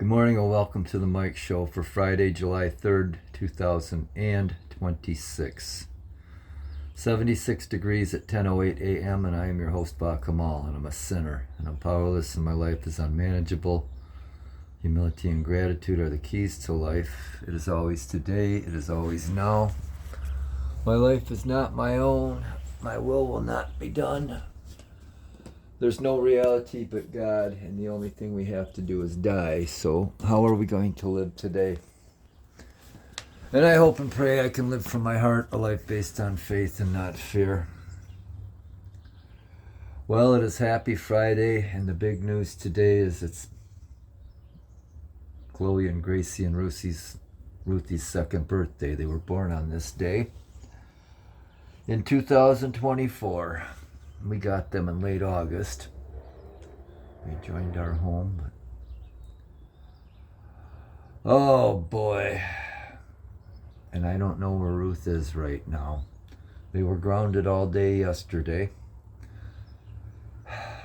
Good morning and welcome to the Mike Show for Friday, July 3rd, 2026. 76 degrees at 10:08 a.m. and I am your host, Ba Kamal, and I'm a sinner, and I'm powerless, and my life is unmanageable. Humility and gratitude are the keys to life. It is always today, it is always now. My life is not my own. My will not be done. There's no reality but God, and the only thing we have to do is die. So how are we going to live today? And I hope and pray I can live from my heart a life based on faith and not fear. Well, it is Happy Friday, and the big news today is it's Chloe and Gracie and Ruthie's second birthday. They were born on this day in 2024. We got them in late August. They joined our home. Oh boy. And I don't know where Ruth is right now. They were grounded all day yesterday.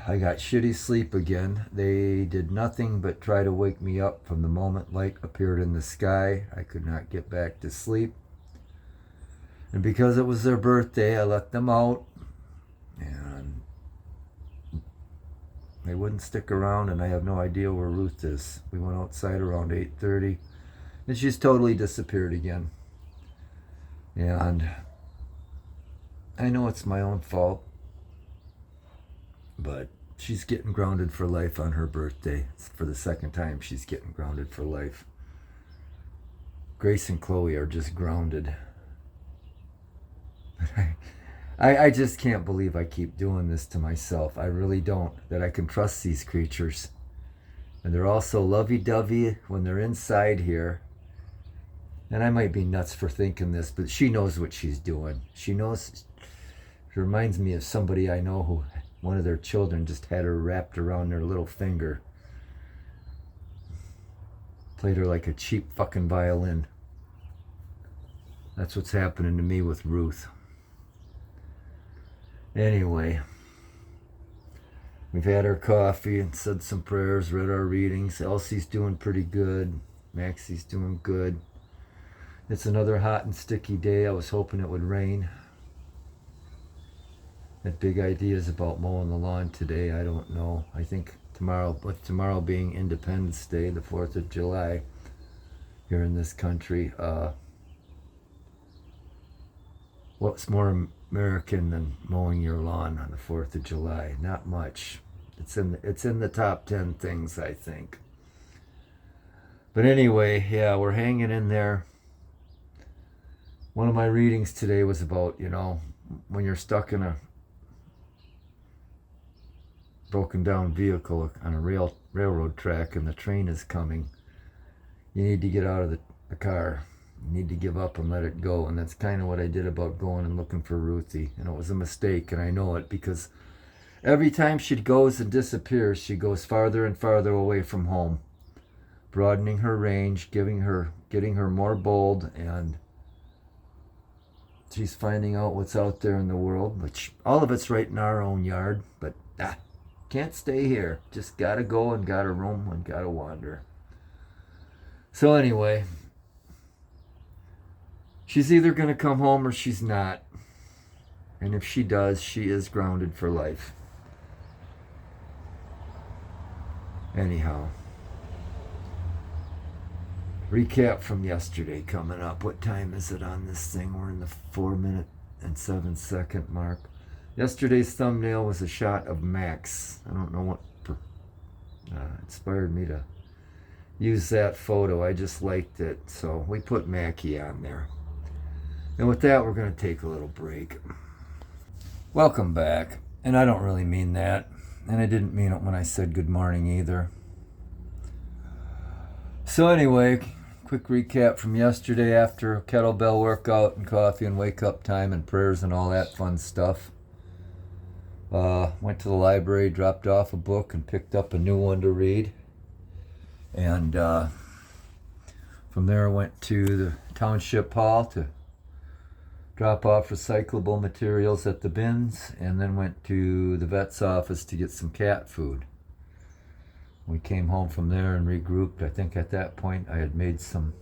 I got shitty sleep again. They did nothing but try to wake me up from the moment light appeared in the sky. I could not get back to sleep. And because it was their birthday, I let them out. And they wouldn't stick around, and I have no idea where Ruth is. We went outside around 8:30, and she's totally disappeared again. And I know it's my own fault, but she's getting grounded for life on her birthday. It's for the second time she's getting grounded for life. Grace and Chloe are just grounded. I just can't believe I keep doing this to myself. I really don't. That I can trust these creatures. And they're all so lovey-dovey when they're inside here. And I might be nuts for thinking this, but she knows what she's doing. She knows. It reminds me of somebody I know who, one of their children just had her wrapped around their little finger. Played her like a cheap fucking violin. That's what's happening to me with Ruth. Anyway, we've had our coffee and said some prayers, read our readings. Elsie's doing pretty good. Maxie's doing good. It's another hot and sticky day. I was hoping it would rain. Had big ideas about mowing the lawn today. I don't know. I think tomorrow, with tomorrow being Independence Day, the 4th of July, here in this country, what's more American than mowing your lawn on the 4th of July? Not much. It's in the top 10 things, I think. But anyway, yeah, we're hanging in there. One of my readings today was about, when you're stuck in a broken down vehicle on a railroad track and the train is coming, you need to get out of the car. You need to give up and let it go. And that's kind of what I did about going and looking for Ruthie. And it was a mistake, and I know it, because every time she goes and disappears, she goes farther and farther away from home, broadening her range, getting her more bold, and she's finding out what's out there in the world, which all of it's right in our own yard, but can't stay here. Just gotta go and gotta roam and gotta wander. So anyway, she's either going to come home or she's not. And if she does, she is grounded for life. Anyhow, recap from yesterday coming up. What time is it on this thing? We're in the 4-minute and 7-second mark. Yesterday's thumbnail was a shot of Max. I don't know what inspired me to use that photo. I just liked it. So we put Mackie on there. And with that, we're going to take a little break. Welcome back. And I don't really mean that. And I didn't mean it when I said good morning either. So anyway, quick recap from yesterday after a kettlebell workout and coffee and wake up time and prayers and all that fun stuff. Went to the library, dropped off a book, and picked up a new one to read. And from there I went to the township hall to drop off recyclable materials at the bins, and then went to the vet's office to get some cat food. We came home from there and regrouped. I think at that point I had made some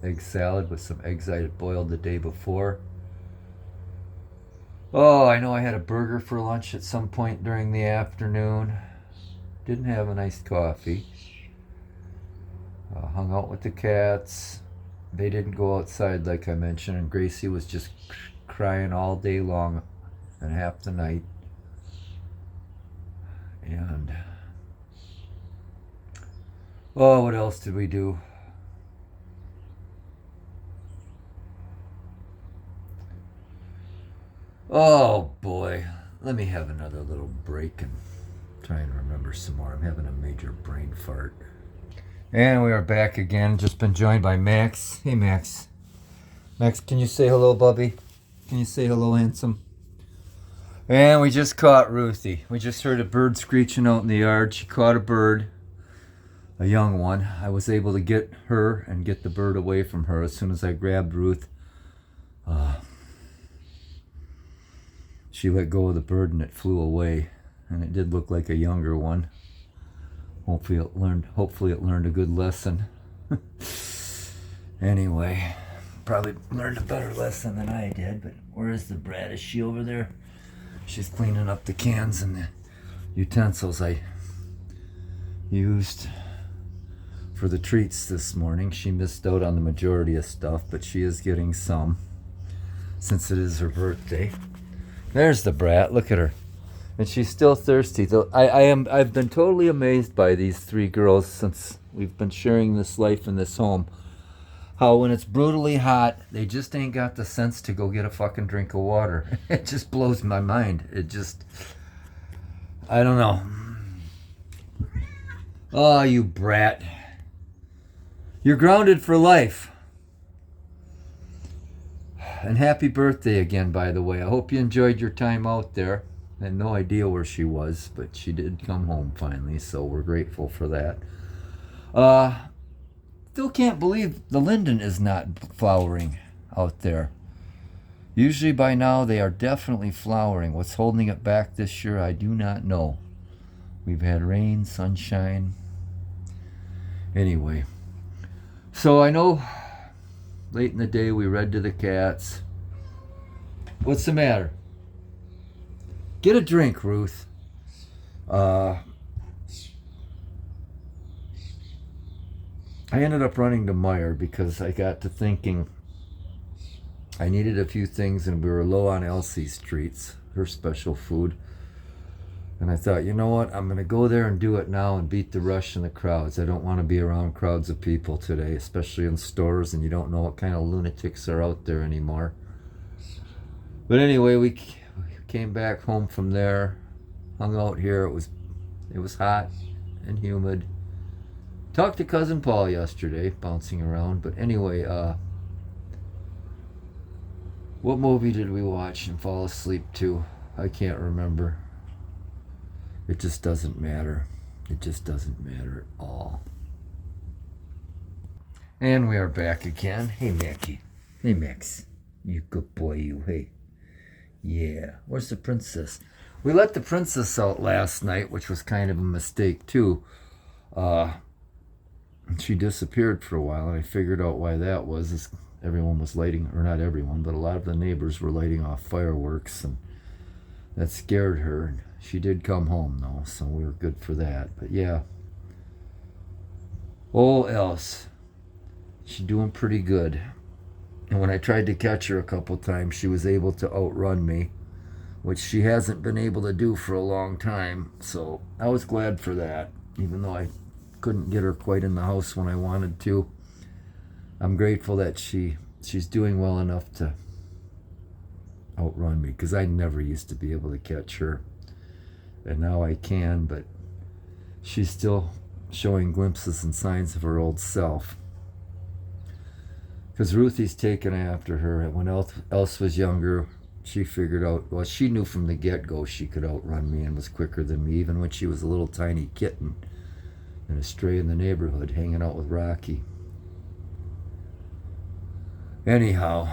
egg salad with some eggs I had boiled the day before. Oh, I know I had a burger for lunch at some point during the afternoon. Didn't have an iced coffee. Hung out with the cats. They didn't go outside like I mentioned, and Gracie was just crying all day long and half the night. And oh, what else did we do? Oh boy, let me have another little break and try and remember some more. I'm having a major brain fart. And we are back again. Just been joined by Max. Hey Max. Max, can you say hello, Bubby? Can you say hello, handsome? And we just caught Ruthie. We just heard a bird screeching out in the yard. She caught a bird, a young one. I was able to get her and get the bird away from her as soon as I grabbed Ruth. She let go of the bird and it flew away. And it did look like a younger one. Hopefully it learned a good lesson. Anyway, probably learned a better lesson than I did, but where is the brat? Is she over there? She's cleaning up the cans and the utensils I used for the treats this morning. She missed out on the majority of stuff, but she is getting some since it is her birthday. There's the brat, look at her. And she's still thirsty. Though I've been totally amazed by these three girls since we've been sharing this life in this home. How when it's brutally hot, they just ain't got the sense to go get a fucking drink of water. It just blows my mind. I don't know. Oh, you brat. You're grounded for life. And happy birthday again, by the way. I hope you enjoyed your time out there. I had no idea where she was, but she did come home finally, so we're grateful for that. Still can't believe the linden is not flowering out there. Usually by now they are definitely flowering. What's holding it back this year, I do not know. We've had rain, sunshine. Anyway, so I know late in the day we read to the cats. What's the matter? Get a drink, Ruth. I ended up running to Meijer because I got to thinking I needed a few things and we were low on Elsie's treats, her special food. And I thought, you know what? I'm going to go there and do it now and beat the rush and the crowds. I don't want to be around crowds of people today, especially in stores, and you don't know what kind of lunatics are out there anymore. But anyway, we came back home from there, hung out here. It was hot and humid. Talked to Cousin Paul yesterday, bouncing around. But anyway, what movie did we watch and fall asleep to? I can't remember. It just doesn't matter. It just doesn't matter at all. And we are back again. Hey, Mackie. Hey, Max. You good boy, you. Hey. Yeah. Where's the princess? We let the princess out last night, which was kind of a mistake, too. She disappeared for a while, and I figured out why that was. Everyone was lighting, or not everyone, but a lot of the neighbors were lighting off fireworks, and that scared her. She did come home, though, so we were good for that. But yeah. Oh, Else. She's doing pretty good. And when I tried to catch her a couple times, she was able to outrun me, which she hasn't been able to do for a long time. So I was glad for that, even though I couldn't get her quite in the house when I wanted to. I'm grateful that she's doing well enough to outrun me, because I never used to be able to catch her. And now I can, but she's still showing glimpses and signs of her old self. Because Ruthie's taken after her. When Else was younger, she figured out, well, she knew from the get-go she could outrun me and was quicker than me, even when she was a little tiny kitten and a stray in the neighborhood hanging out with Rocky. Anyhow,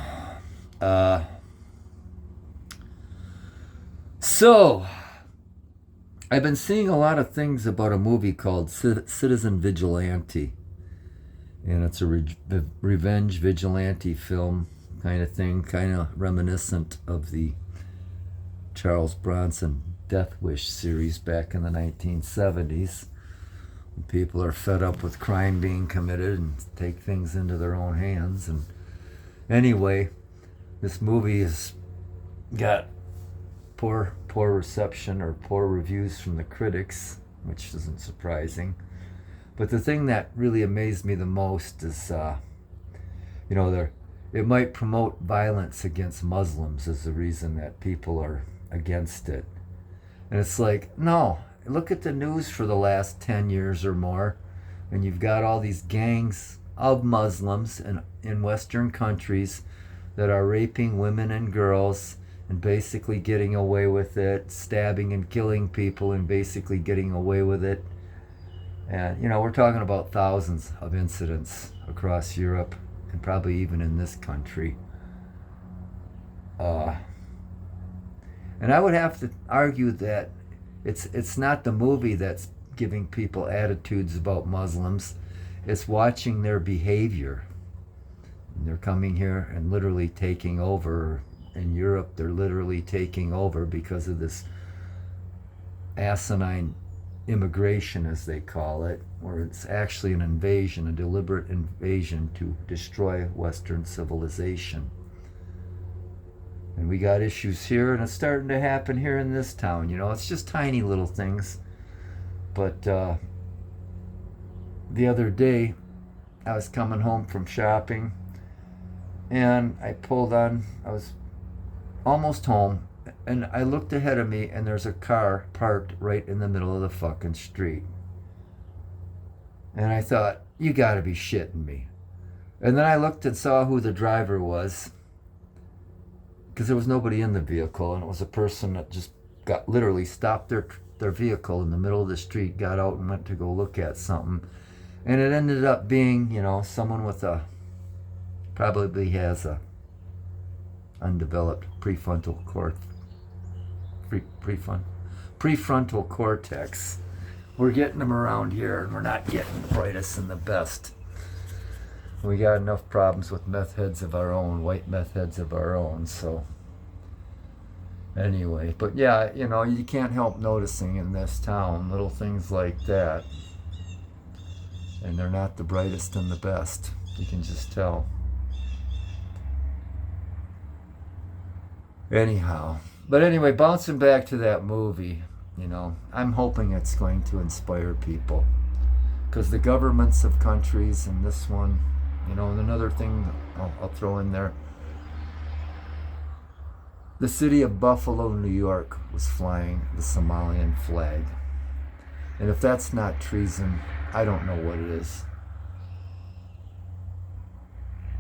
so I've been seeing a lot of things about a movie called Citizen Vigilante, and it's a revenge vigilante film kind of thing, kind of reminiscent of the Charles Bronson Death Wish series back in the 1970s. When people are fed up with crime being committed and take things into their own hands. And anyway, this movie has got poor reception or poor reviews from the critics, which isn't surprising. But the thing that really amazed me the most is, it might promote violence against Muslims as the reason that people are against it. And it's like, no, look at the news for the last 10 years or more, and you've got all these gangs of Muslims in Western countries that are raping women and girls and basically getting away with it, stabbing and killing people and basically getting away with it. And, we're talking about thousands of incidents across Europe and probably even in this country. And I would have to argue that it's not the movie that's giving people attitudes about Muslims. It's watching their behavior. They're coming here and literally taking over. In Europe, they're literally taking over because of this asinine immigration, as they call it, where it's actually an invasion, a deliberate invasion to destroy Western civilization. And we got issues here, and it's starting to happen here in this town. It's just tiny little things. But the other day, I was coming home from shopping, and I was almost home, and I looked ahead of me, and there's a car parked right in the middle of the fucking street. And I thought, you gotta be shitting me. And then I looked and saw who the driver was, because there was nobody in the vehicle, and it was a person that just literally stopped their vehicle in the middle of the street, got out and went to go look at something. And it ended up being, someone with probably has a undeveloped prefrontal cortex. We're getting them around here, and we're not getting the brightest and the best. We got enough problems with meth heads of our own, white meth heads of our own, so anyway. But yeah, you can't help noticing in this town little things like that. And they're not the brightest and the best. You can just tell. Anyhow. But anyway, bouncing back to that movie, I'm hoping it's going to inspire people. Because the governments of countries, and this one, and another thing I'll throw in there, the city of Buffalo, New York was flying the Somalian flag. And if that's not treason, I don't know what it is.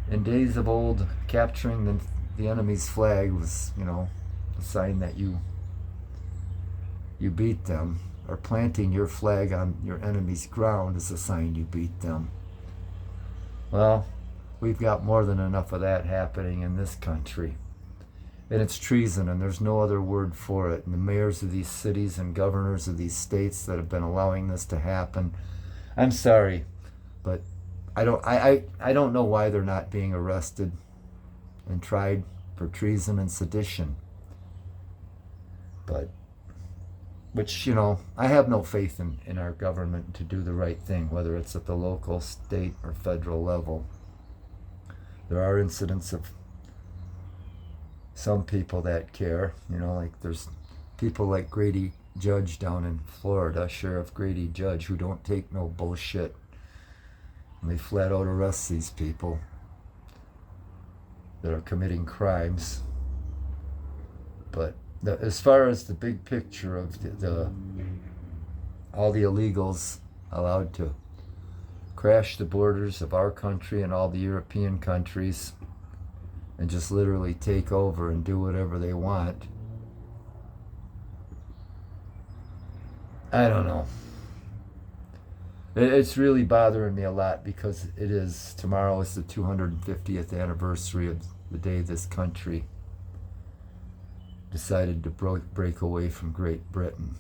In days of old, capturing the enemy's flag was, a sign that you beat them. Or planting your flag on your enemy's ground is a sign you beat them. Well, we've got more than enough of that happening in this country. And it's treason, and there's no other word for it. And the mayors of these cities and governors of these states that have been allowing this to happen, I'm sorry, but I don't know why they're not being arrested and tried for treason and sedition. But, which, I have no faith in our government to do the right thing, whether it's at the local, state, or federal level. There are incidents of some people that care, like there's people like Grady Judge down in Florida, Sheriff Grady Judge, who don't take no bullshit. And they flat out arrest these people that are committing crimes. But as far as the big picture of all the illegals allowed to crash the borders of our country and all the European countries and just literally take over and do whatever they want, I don't know. It's really bothering me a lot because tomorrow is the 250th anniversary of the day this country decided to break away from Great Britain.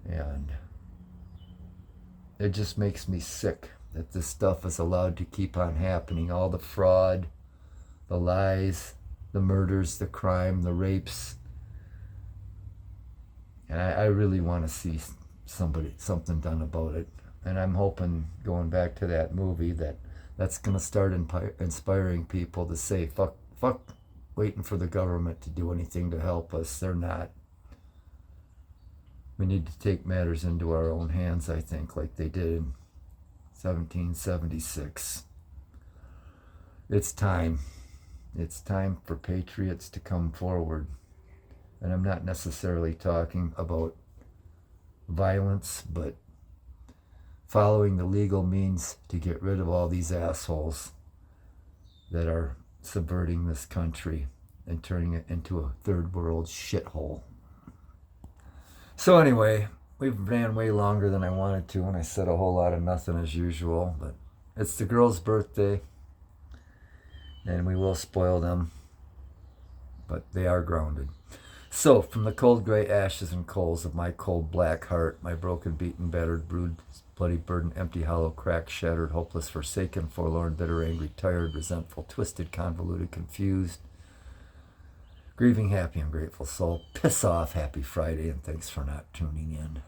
And it just makes me sick that this stuff is allowed to keep on happening. All the fraud, the lies, the murders, the crime, the rapes. And I really want to see something done about it. And I'm hoping, going back to that movie, that's going to start inspiring people to say, fuck waiting for the government to do anything to help us. They're not. We need to take matters into our own hands, I think, like they did in 1776. It's time. It's time for patriots to come forward. And I'm not necessarily talking about violence, but following the legal means to get rid of all these assholes that are subverting this country and turning it into a third world shithole. So anyway, we've ran way longer than I wanted to, and I said a whole lot of nothing as usual, but it's the girl's birthday, and we will spoil them, but they are grounded. So, from the cold gray ashes and coals of my cold black heart, my broken, beaten, battered, bruised, bloody, burdened, empty, hollow, cracked, shattered, hopeless, forsaken, forlorn, bitter, angry, tired, resentful, twisted, convoluted, confused, grieving, happy, and grateful soul, piss off, happy Friday, and thanks for not tuning in.